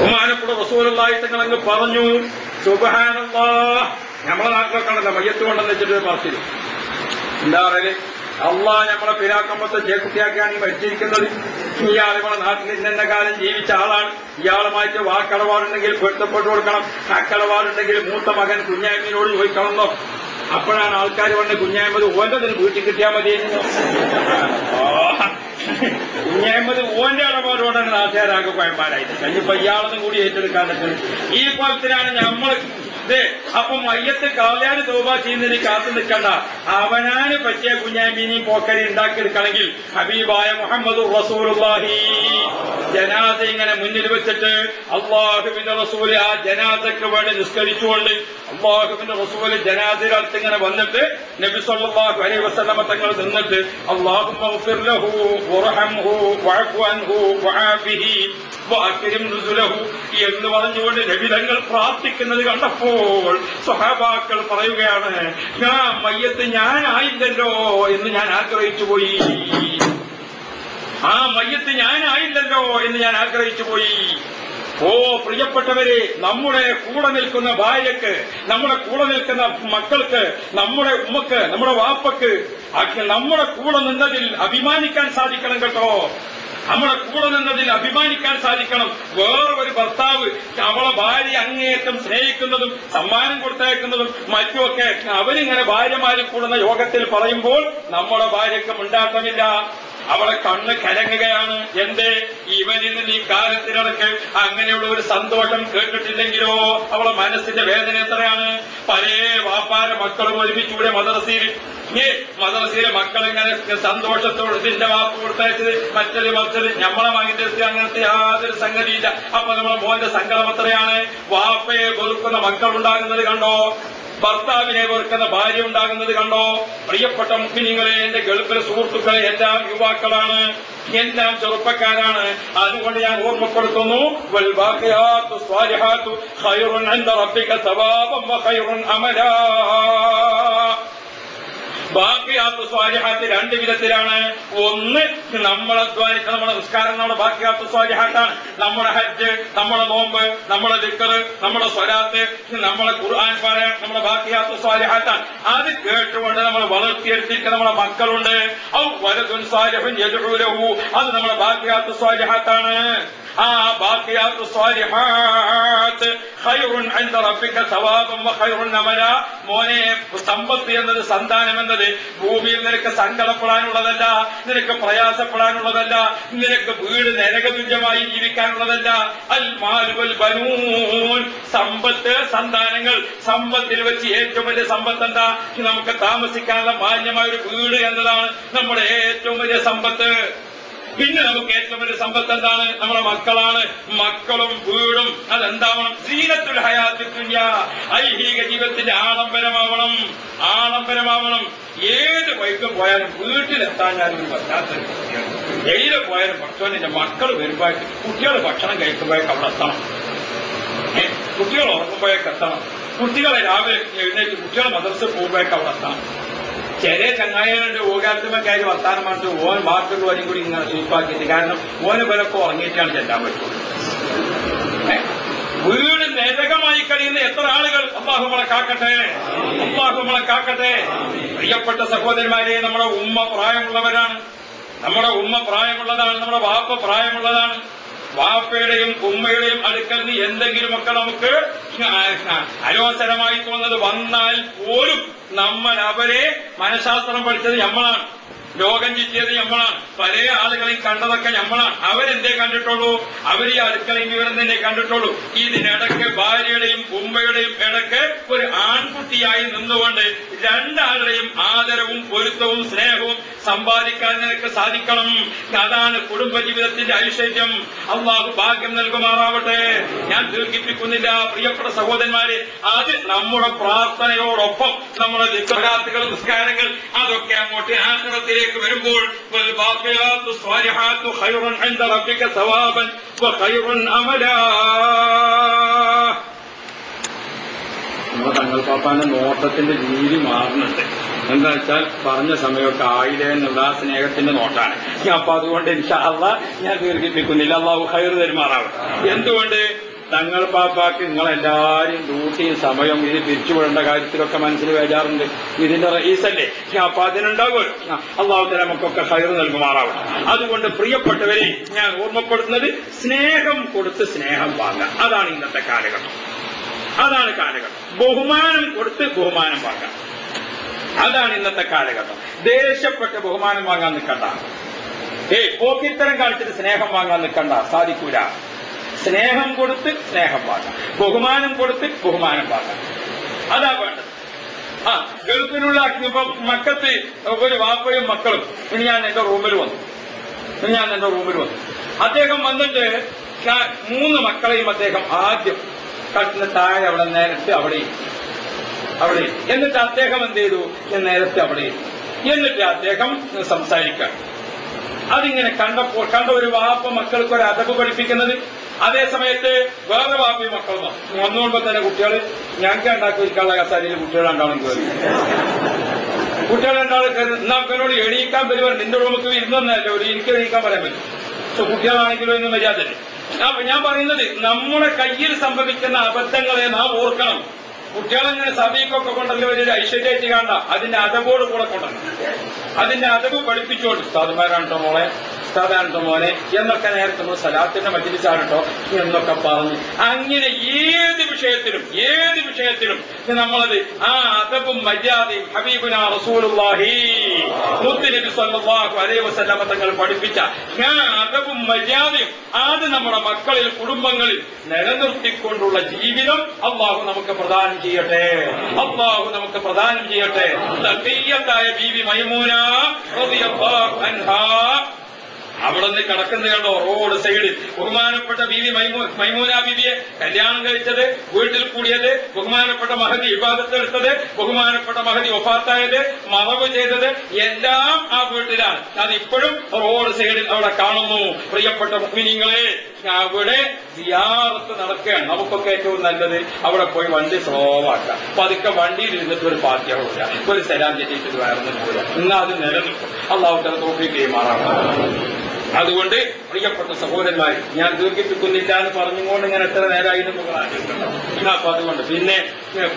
ബഹുമാനപ്പെട്ട റസൂലുള്ളാഹി തങ്ങൾ അങ്ങ് പറഞ്ഞു, സുബ്ഹാനല്ലാഹ്. നമ്മളെ നാട്ടിലൊക്കെ ആണല്ലോ മയ്യത്ത് കൊണ്ടെന്ന് വെച്ചിട്ട് പറച്ചില്. എന്താ പറയല്? അള്ളാഹ് നമ്മളെ പിരാക്കമ്പത്തെ ചേക്കുട്ടിയാക്കിയാണ് ഈ മരിച്ചിരിക്കുന്നത്. ഇയാൾ നമ്മളെ നാട്ടിൽ ഇന്ന കാലം ജീവിച്ച ആളാണ്. ഇയാളുമായിട്ട് വാക്കടപാടുണ്ടെങ്കിൽ പൊരുത്തപ്പെട്ടു കൊടുക്കണം. വാക്കടപാടുണ്ടെങ്കിൽ മൂത്ത മകൻ കുഞ്ഞായ്മയോട് ചോദിക്കണമെന്നോ. അപ്പോഴാണ് ആൾക്കാർ പറഞ്ഞ് കുഞ്ഞായ്മത് ഓന്റെ വീട്ടിൽ കിട്ടിയാൽ മതി. കുഞ്ഞായ്മത് ഓന്റെ ഇടപാടോടാണ് നാട്ടുകാരാകെ പയന്മാരായിട്ട് കഴിഞ്ഞിപ്പോ ഇയാളൊന്നും കൂടി ഏറ്റെടുക്കാൻ പറ്റുന്നത്. ഈ കൊലത്തിലാണ് നമ്മൾ അപ്പൊ മയ്യത്ത് കാവ്യാന് തോബ ചെയ്യുന്നതിന് കാത്തു നിൽക്കണ്ട. അവനാന് പറ്റിയ കുഞ്ഞാമീനി പോക്കരി ഉണ്ടാക്കിയെടുക്കണമെങ്കിൽ ഹബീബായ മുഹമ്മദ് റസൂലുള്ളാഹി ജനാസ ഇങ്ങനെ മുന്നിൽ വെച്ചിട്ട് അള്ളാഹുവിന്റെ റസൂല് ആ ജനാസക്ക് വേണ്ടി നിസ്കരിച്ചുകൊണ്ട് അള്ളാഹുവിന്റെ റസൂല് ജനാസയുടെ അടുത്ത് ഇങ്ങനെ വന്നിട്ട് നബി സല്ലല്ലാഹു അലൈഹി വസല്ലമ തങ്ങൾ നിന്നിട്ട് അല്ലാഹുമ്മ ഗ്ഫിർ ലഹു വർഹംഹു വഅഫു അൻഹു വആഫിഹി വഅക്രിം നുസുലഹു എന്ന് പറഞ്ഞുകൊണ്ട് നബി തങ്ങൾ പ്രാർത്ഥിക്കുന്നത് കണ്ടപ്പോൾ സ്വഹാബാക്കൾ പറയുകയാണ്, ഞാൻ മയ്യത്ത് ഞാനായില്ലല്ലോ എന്ന് ഞാൻ ആഗ്രഹിച്ചു പോയി. ആ മയ്യത്ത് ഞാനായില്ലല്ലോ എന്ന് ഞാൻ ആഗ്രഹിച്ചു പോയി. ഓ പ്രിയപ്പെട്ടവരെ, നമ്മുടെ കൂടെ നിൽക്കുന്ന ഭാര്യക്ക്, നമ്മുടെ കൂടെ നിൽക്കുന്ന മക്കൾക്ക്, നമ്മുടെ ഉമ്മക്ക്, നമ്മുടെ വാപ്പക്ക് നമ്മുടെ കൂടെ നിന്നതിൽ അഭിമാനിക്കാൻ സാധിക്കണം കേട്ടോ. നമ്മുടെ കൂടെ നിന്നതിൽ അഭിമാനിക്കാൻ സാധിക്കണം. വേറൊരു ഭർത്താവ് അവളെ ഭാര്യ അങ്ങേയറ്റം സ്നേഹിക്കുന്നതും സമ്മാനം കൊടുത്തയക്കുന്നതും മറ്റുമൊക്കെ അവരിങ്ങനെ ഭാര്യമാരിൽ കൂടുന്ന യോഗത്തിൽ പറയുമ്പോൾ നമ്മുടെ ഭാര്യക്ക് മുണ്ടാട്ടമില്ല. അവളെ കണ്ണ് കലങ്ങുകയാണ്. എന്തേ? ഇവനിൽ നിന്ന് ഈ കാലത്തിനിടക്ക് അങ്ങനെയുള്ള ഒരു സന്തോഷം കേട്ടിട്ടില്ലെങ്കിലോ അവളെ മനസ്സിന്റെ വേദന എത്രയാണ്. പല വാപ്പാര മക്കളും ഒരുമിച്ചൂടെ മദ്രസയിലെ മക്കളിങ്ങനെ സന്തോഷത്തോട് ഇതിന്റെ വാപ്പ് കൊടുത്തയച്ചത് മറ്റൊരു ഞമ്മളെ മകന്റെ അടുത്ത് അങ്ങനത്തെ യാതൊരു സംഗതിയില്ല. അപ്പൊ നമ്മളെ മോന്റെ സങ്കടം എത്രയാണ്. വാപ്പയെ വെറുക്കുന്ന മക്കളുണ്ടാകുന്നത് കണ്ടോ, ഭർത്താവിനെ വെറുക്കുന്ന ഭാര്യ ഉണ്ടാകുന്നത് കണ്ടോ. പ്രിയപ്പെട്ട മുസ്ലിങ്ങളെ, എന്റെ ഗൾഫിലെ സുഹൃത്തുക്കളെ എല്ലാം യുവാക്കളാണ്, എല്ലാം ചെറുപ്പക്കാരാണ്. അതുകൊണ്ട് ഞാൻ ഓർമ്മപ്പെടുത്തുന്നു, വൽ ബാഖിയാത്തു സ്വാലിഹാത്തു ഖൈറുൻ ഇൻദ റബ്ബിക സവാബൻ വ ഖൈറുൻ അമലാ. ബാക്കിയാത്തു സ്വാലിഹാത്ത് രണ്ട് വിധത്തിലാണ്. ഒന്ന്, നമ്മൾ അധ്വാനിച്ച നമ്മുടെ നിസ്കാരം, നമ്മുടെ ബാക്കിയാത്തു സ്വാലിഹാത്താണ്. നമ്മുടെ ഹജ്ജ്, നമ്മുടെ നോമ്പ്, നമ്മുടെ ദിക്ർ, നമ്മുടെ സ്വലാത്ത്, നമ്മുടെ ഖുർആൻ പാരായണം, നമ്മുടെ ബാക്കിയാത്തു സ്വാലിഹാത്താണ്. അത് കേട്ടുകൊണ്ട് നമ്മൾ വളർത്തിയെടുത്തിരിക്കുന്ന നമ്മുടെ മക്കളുണ്ട്. ഔ വലദുൻ സാലിഹുൻ യദ്ഉ ലഹു, അത് നമ്മുടെ ബാക്കിയാത്തു സ്വാലിഹാത്താണ്. ആ ബാക്കിയാത്തു സ്വാലിഹാത്ത് ഖൈറുൻ ഇൻദ റബ്ബിക സവാബൻ വ ഖൈറുൻ അമലാ. മോനെ, സമ്പത്ത് എന്നത്, സന്താനം എന്നത് ഭൂമിയിൽ നിനക്ക് സങ്കടപ്പെടാനുള്ളതല്ല, നിനക്ക് പ്രയാസപ്പെടാനുള്ളതല്ല, നിനക്ക് വീട് നരകതുല്യമായി ജീവിക്കാനുള്ളതല്ല. അൽ മാലു വൽ ബനൂൻ, സമ്പത്ത്, സന്താനങ്ങൾ. സമ്പത്തിൽ വെച്ച് ഏറ്റവും വലിയ സമ്പത്ത് എന്താ? നമുക്ക് താമസിക്കാനുള്ള മാന്യമായ ഒരു വീട് എന്നതാണ് നമ്മുടെ ഏറ്റവും വലിയ സമ്പത്ത്. പിന്നെ നമുക്ക് ഏറ്റവും വലിയ സമ്പത്ത് എന്താണ്? നമ്മുടെ മക്കളാണ്. മക്കളും വീടും അതെന്താവണം? സീനത്തുൽ ഹയാത്തി ദുനിയ, ഐഹിക ജീവിതത്തിന്റെ ആഡംബരമാവണം. ആഡംബരമാവണം. ഏത് വൈക്കും പോയാലും വീട്ടിലെത്താഞ്ഞാലും പറ്റാത്ത എയിലെ പോയാലും ഭക്ഷണം മക്കൾ വരുമ്പോഴേക്ക്, കുട്ടികൾ ഭക്ഷണം കഴിക്കുമ്പോഴേക്ക് അവിടെ എത്തണം, കുട്ടികൾ ഉറങ്ങുമ്പോഴേക്ക് എത്തണം, കുട്ടികളെ രാവിലെ എഴുന്നേറ്റ് കുട്ടികൾ മദ്രസയിൽ പോകുമ്പോഴേക്ക് അവിടെ എത്തണം. ചെറിയ ചങ്ങായികളുടെ ഓകാരത്തുമൊക്കെ വർത്താനം പറഞ്ഞിട്ട് ഓൻ ബാക്കിയുള്ള ഓനും കൂടി ഇങ്ങനെ സൂപ്പാക്കിയിട്ട്, കാരണം ഓന് വിലക്ക് ഉറങ്ങിയിട്ടാണ് ചെല്ലാൻ പറ്റുള്ളൂ. വീട് നരകമായി കഴിയുന്ന എത്ര ആളുകൾ. അല്ലാഹു നമ്മളെ കാക്കട്ടെ, അല്ലാഹു നമ്മളെ കാക്കട്ടെ. പ്രിയപ്പെട്ട സഹോദരന്മാരെ, നമ്മുടെ ഉമ്മ പ്രായമുള്ളവരാണ്, നമ്മുടെ ഉമ്മ പ്രായമുള്ളതാണ്, നമ്മുടെ വാപ്പ പ്രായമുള്ളതാണ്. വാപ്പയുടെയും ഉമ്മയുടെയും അടുക്കൽ നിന്ന് എന്തെങ്കിലുമൊക്കെ നമുക്ക് അലോസരമായി തോന്നുന്നത് വന്നാൽ പോലും നമ്മൾ അവരെ മനഃശാസ്ത്രം പഠിച്ചത് നമ്മളാണ്, രോഗം ചുറ്റിയത് നമ്മളാണ്, പല ആളുകളെയും കണ്ടതൊക്കെ നമ്മളാണ്. അവരെന്തേ കണ്ടിട്ടുള്ളൂ? അവർ ഈ അടുക്കളയും വിവരം തന്നെ കണ്ടിട്ടുള്ളൂ. ഇതിനിടക്ക് ഭാര്യയുടെയും ഉമ്മയുടെയും ഇടക്ക് ഒരു ആൺകുട്ടിയായി നിന്നുകൊണ്ട് രണ്ടാളുടെയും ആദരവും പൊരുത്തവും സ്നേഹവും സമ്പാദിക്കാൻ നിനക്ക് സാധിക്കണം. അതാണ് കുടുംബജീവിതത്തിന്റെ ഐശ്വര്യം. അള്ളാഹു ഭാഗ്യം നൽകുമാറാവട്ടെ. ഞാൻ ദീർഘിപ്പിക്കുന്നില്ല പ്രിയപ്പെട്ട സഹോദരന്മാരെ. അത് നമ്മുടെ പ്രാർത്ഥനയോടൊപ്പം നമ്മുടെ ദിക്റാത്തുകൾ, നിസ്കാരങ്ങൾ അതൊക്കെ അങ്ങോട്ട് ആഖിറത്തിലേക്ക് വരുമ്പോൾ ഖൈറുൻ ഇൻദ റബ്ബിക സവാബൻ വ ഖൈറുൻ അമലാ. നമ്മുടെ തങ്ങൾപ്പാപ്പാന്റെ നോട്ടത്തിന്റെ രീതി മാറുന്നുണ്ട്. എന്താ വെച്ചാൽ പറഞ്ഞ സമയമൊക്കെ ആയില്ലേ എന്നുള്ള ആ സ്നേഹത്തിന്റെ നോട്ടാണ്. അപ്പൊ അതുകൊണ്ട് ഇൻഷാ അല്ലാഹ് ഞാൻ ദീർഘിപ്പിക്കുന്നില്ല. അല്ലാഹു ഖൈർ തരുമാറാവട്ടെ. എന്തുകൊണ്ട്? തങ്ങൾ പാപ്പാക്ക് നിങ്ങളെല്ലാരും ഡ്യൂട്ടിയും സമയം ഇത് പിരിച്ചുവിടേണ്ട കാര്യത്തിലൊക്കെ മനസ്സിൽ വേജാറുണ്ട്. ഇതിന്റെ റഈസല്ലേ, അപ്പൊ അതിനുണ്ടാകുമല്ലോ. അള്ളാഹു തആല നമുക്കൊക്കെ ഖൈർ നൽകുമാറാവും. അതുകൊണ്ട് പ്രിയപ്പെട്ടവരെ, ഞാൻ ഓർമ്മപ്പെടുത്തുന്നത് സ്നേഹം കൊടുത്ത് സ്നേഹം വാങ്ങാം. അതാണ് ഇന്നത്തെ കാലഘട്ടം. അതാണ് കാലഘട്ടം. ബഹുമാനം കൊടുത്ത് ബഹുമാനം വാങ്ങാം. അതാണ് ഇന്നത്തെ കാലഘട്ടം. ദേഷ്യപ്പെട്ട് ബഹുമാനം വാങ്ങാൻ നിൽക്കണ്ട. പോക്കിത്തരം കാണിച്ചിട്ട് സ്നേഹം വാങ്ങാൻ നിൽക്കണ്ട, സാധിക്കൂല. സ്നേഹം കൊടുത്ത് സ്നേഹം വാങ്ങാം, ബഹുമാനം കൊടുത്ത് ബഹുമാനം വാങ്ങാം. അതാ വേണ്ടത്. ഗൾഫിലുള്ള ഇപ്പൊ മക്കത്ത് ഒരു വാപ്പയും മക്കളും ഇനി ഞാൻ എന്റെ റൂമിൽ വന്നു. അദ്ദേഹം വന്നിട്ട് 3 മക്കളെയും അദ്ദേഹം ആദ്യം കട്ടിന് താഴെ അവിടെ നേരത്തെ അവിടെ എന്നിട്ട് അദ്ദേഹം എന്ത് ചെയ്തു, നേരത്തെ അവിടെ എന്നിട്ട് അദ്ദേഹം സംസാരിക്കാൻ. അതിങ്ങനെ കണ്ട ഒരു വാപ്പ മക്കൾക്ക് ഒരു അദബ് പഠിപ്പിക്കുന്നത്. അതേ സമയത്ത് വേറെ വാപ്പയും മക്കളും വന്നുകൊണ്ടോ തന്നെ കുട്ടികൾ ഞങ്ങൾക്ക് ഉണ്ടാക്കിയിരിക്കാനുള്ള കസാരയിൽ കുട്ടികളുണ്ടാവും കയറി. കുട്ടികളുണ്ടാവും കയറി. എന്നാ അവനോട് എണീക്കാൻ വരുവാൻ നിന്റെ റൂമക്ക് ഇരുന്നല്ല ഒരു എനിക്ക് എണീക്കാൻ പറയാൻ പറ്റും. പക്ഷെ കുട്ടികളാണെങ്കിലോ എന്ന് മര്യാദല്ലേ. അപ്പൊ ഞാൻ പറയുന്നത് നമ്മുടെ കയ്യിൽ സംഭവിക്കുന്ന അബദ്ധങ്ങളെ നാം ഓർക്കണം. കുട്ടികളെങ്ങനെ സഭയ്ക്കൊക്കെ കൊണ്ടല്ലോ ഒരു ഐശ്വര്യമായിട്ട് കാണണ്ട, അതിന്റെ അതവോട് കൂടെ കൊണ്ടു. അതിന്റെ അതവ് പഠിപ്പിച്ചുകൊണ്ട് ഉസ്താദുമാരാണോ മോളെ, ഉസ്താദാണോ മോനെ എന്നൊക്കെ നേരത്തെ നമ്മൾ സലാത്തിന്റെ മജ്‌ലിസാണോ എന്നൊക്കെ പറഞ്ഞു. അങ്ങനെ ഏത് വിഷയത്തിലും നമ്മളത് ആ അതവും മര്യാദയും ഹബീബുനാ റസൂലുള്ളാഹി മുത്തുനബി സ്വല്ലല്ലാഹു അലൈഹി വസല്ലമ തങ്ങൾ പഠിപ്പിച്ച ആ അതവും മര്യാദയും അത് നമ്മുടെ മക്കളിൽ, കുടുംബങ്ങളിൽ നിലനിർത്തിക്കൊണ്ടുള്ള ജീവിതം അള്ളാഹു നമുക്ക് പ്രദാനം ചെയ്യട്ടെ. തഖിയ്യത്തായ ബീവി മൈമൂന റളിയല്ലാഹു അൻഹാ അവിടെ നിന്ന് കിടക്കുന്നത് കണ്ടോ, റോഡ് സൈഡിൽ. ബഹുമാനപ്പെട്ട ബീവി മൈമൂന ബീവിയെ കല്യാണം കഴിച്ചത്, വീട്ടിൽ കൂടിയത്, ബഹുമാനപ്പെട്ട മഹദി ഇബാദത്തെടുത്തത്, ബഹുമാനപ്പെട്ട മഹദി വഫാത്തായത്, മറവ് ചെയ്തത് എല്ലാം ആ വീട്ടിലാണ്. അതിപ്പോഴും റോഡ് സൈഡിൽ അവിടെ കാണുന്നു. പ്രിയപ്പെട്ട മുഅ്മിനീങ്ങളെ, അവിടെ സിയാറത്ത് നടക്കുകയാണ്. നമുക്കൊക്കെ ഏറ്റവും നല്ലത് അവിടെ പോയി വണ്ടി സ്ലോവാക്കാം. പതുക്കെ വണ്ടിയിൽ ഇരുന്നിട്ട് ഒരു പാർട്ടിയാവില്ല, ഒരു സലാം ചെല്ലിയിട്ട് വേറൊന്നും പോരാ. എന്നാൽ അത് നിലനിൽക്കും. അള്ളാഹു തആല തൗഫീഖ് ചെയ്യുമാറാവട്ടെ. അതുകൊണ്ട് പ്രിയപ്പെട്ട സഹോദരന്മാർ, ഞാൻ ദീർഘിപ്പിക്കുന്നില്ല എന്ന് പറഞ്ഞുകൊണ്ട് ഇങ്ങനെ എത്ര നേരമായിരുന്നു അപ്പൊ അതുകൊണ്ട് പിന്നെ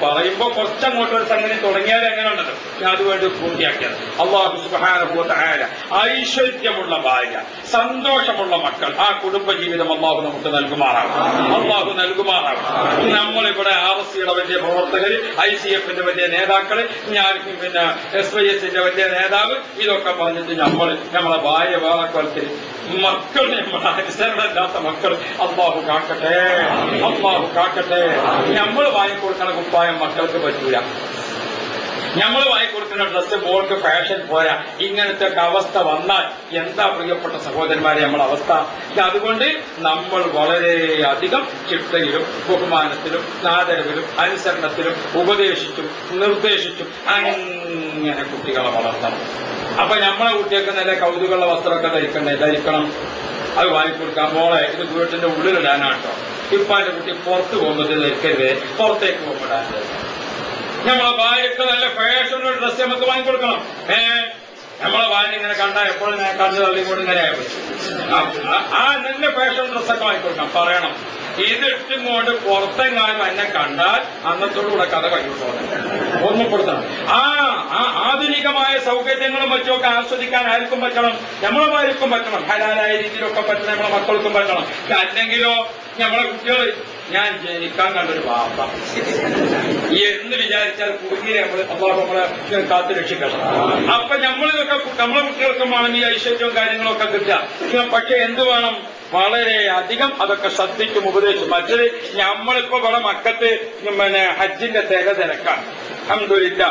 പറയുമ്പോ കുറച്ചങ്ങോട്ടൊരു സംഗതി തുടങ്ങിയാൽ എങ്ങനെ ഉണ്ടല്ലോ, ഞാൻ അതുവേണ്ടി പൂർത്തിയാക്കിയത്. അല്ലാഹു സുബ്ഹാനഹു വ തആല ഐശ്വര്യമുള്ള ഭാര്യ, സന്തോഷമുള്ള മക്കൾ, ആ കുടുംബ ജീവിതം അല്ലാഹു നമുക്ക് നൽകുമാറാകും. നമ്മളിവിടെ RSCയുടെ വലിയ പ്രവർത്തകർ, ICFന്റെ വലിയ നേതാക്കള്, ഞാൻ പിന്നെ SYSന്റെ വലിയ നേതാവ്, ഇതൊക്കെ പറഞ്ഞിട്ട് നമ്മളെ ഭാര്യ വേറെ കൊലത്തിൽ മക്കൾ, നമ്മുടെ അനുസരണമില്ലാത്ത മക്കൾ അല്ലാഹു കാക്കട്ടെ. നമ്മൾ വാങ്ങിക്കൊടുക്കണ കുപ്പായം മക്കൾക്ക് പറ്റൂല. നമ്മൾ വാങ്ങിക്കൊടുക്കുന്ന ഡ്രസ്സ് മോൾക്ക് ഫാഷൻ പോരാ. ഇങ്ങനത്തെ അവസ്ഥ വന്നാൽ എന്താ പ്രിയപ്പെട്ട സഹോദരന്മാരെ നമ്മളെ അവസ്ഥ? അതുകൊണ്ട് നമ്മൾ വളരെയധികം ചിട്ടയിലും ബഹുമാനത്തിലും ആദരവിലും അനുസരണത്തിലും ഉപദേശിച്ചും നിർദ്ദേശിച്ചും അങ്ങനെ കുട്ടികളെ വളർത്തണം. അപ്പൊ നമ്മളെ കുട്ടികൾക്ക് നല്ല കൗതുകമുള്ള വസ്ത്രമൊക്കെ ധരിക്കണം. അത് വാങ്ങിക്കൊടുക്കാം. മോളെ, ഇത് വീട്ടിന്റെ ഉള്ളിലിടാനാട്ടോ. ഇപ്പാന്റെ കുട്ടി പുറത്ത് പോകുമ്പോൾ ധരിക്കരുത്, പുറത്തേക്ക് പോകുമ്പോഴാണ്. നമ്മളെ ഭാര്യക്ക് നല്ല ഫാഷനുള്ള ഡ്രസ്സ് നമുക്ക് വാങ്ങിക്കൊടുക്കണം. നമ്മളെ ഭാര്യ ഇങ്ങനെ കണ്ടാൽ എപ്പോഴും കണ്ടു തള്ളിക്കൊണ്ട് ഇങ്ങനെ ആ നല്ല ഫാഷൻ ഡ്രസ്സൊക്കെ വാങ്ങിക്കൊടുക്കണം. പറയണം, ഇതിട്ടും കൊണ്ട് പുറത്തെങ്ങാനും എന്നെ കണ്ടാൽ അന്നത്തോടുകൂടെ കഥ കഴിയുള്ളൂ. ഓർമ്മപ്പെടുത്തണം. ആധുനികമായ സൗകര്യങ്ങളും മറ്റുമൊക്കെ ആസ്വദിക്കാൻ ആർക്കും പറ്റണം. നമ്മളെ ഭാര്യക്കും പറ്റണം. ഹലാലായ രീതിയിലൊക്കെ പറ്റണം. നമ്മളെ മക്കൾക്കും പറ്റണം. അല്ലെങ്കിലോ നമ്മളെ കുട്ടികൾ, ഞാൻ ജനിക്കാൻ കണ്ടൊരു വാപ്പ എന്ന് വിചാരിച്ചാൽ കുടുങ്ങിയെ നമ്മളെ കാത്തു രക്ഷിക്കണം. അപ്പൊ നമ്മളിതൊക്കെ നമ്മളെ കുട്ടികൾക്കും വേണം ഈ ഐശ്വര്യവും കാര്യങ്ങളൊക്കെ കിട്ടുക. പക്ഷെ എന്ത് വേണം? വളരെ അധികം അതൊക്കെ ശ്രദ്ധിച്ചും ഉപദേശിച്ചും. മറ്റൊരു നമ്മളിപ്പോ ഇവിടെ മക്കത്ത് ഹജ്ജിന്റെ തിരക്കാൻ അൽഹംദുലില്ലാ.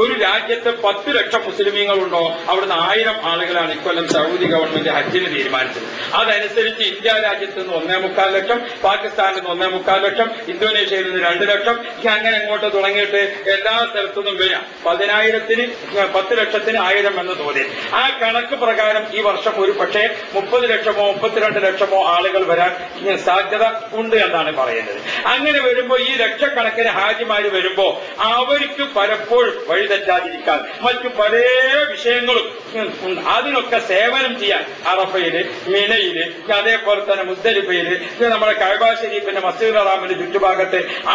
ഒരു രാജ്യത്ത് 10 ലക്ഷം മുസ്ലിമീങ്ങളുണ്ടോ, അവിടുന്ന് 1000 ആളുകളാണ് ഇക്കൊല്ലം സൗദി ഗവൺമെന്റ് ഹജ്ജിന് തീരുമാനിച്ചത്. അതനുസരിച്ച് ഇന്ത്യ രാജ്യത്ത് നിന്ന് 1.25 ലക്ഷം, പാകിസ്ഥാനിൽ നിന്ന് 1.25 ലക്ഷം, ഇന്തോനേഷ്യയിൽ നിന്ന് 2 ലക്ഷം, അങ്ങനെ അങ്ങോട്ട് തുടങ്ങിയിട്ട് എല്ലാ സ്ഥലത്തുനിന്നും വരാം. 10 ലക്ഷത്തിന് 1000 എന്ന തോതിൽ. ആ കണക്ക് പ്രകാരം ഈ വർഷം ഒരു പക്ഷേ 30 ലക്ഷമോ 32 ലക്ഷമോ ആളുകൾ വരാൻ സാധ്യത ഉണ്ട് എന്നാണ് പറയുന്നത്. അങ്ങനെ വരുമ്പോ ഈ ലക്ഷക്കണക്കിന് ഹാജിമാര് വരുമ്പോ അവർക്ക് പലപ്പോഴും വഴി വഴിതെറ്റാതിരിക്കാൻ മറ്റു പല വിഷയങ്ങളും അതിനൊക്കെ സേവനം ചെയ്യാൻ അറഫയില്, മിനയില്, അതേപോലെ തന്നെ മുസ്ദലിഫയില്, നമ്മുടെ കഅബ ശരീഫിന്റെ മസ്ജിദുൽ ഹറാമിന്റെ ചുറ്റുഭാഗത്ത്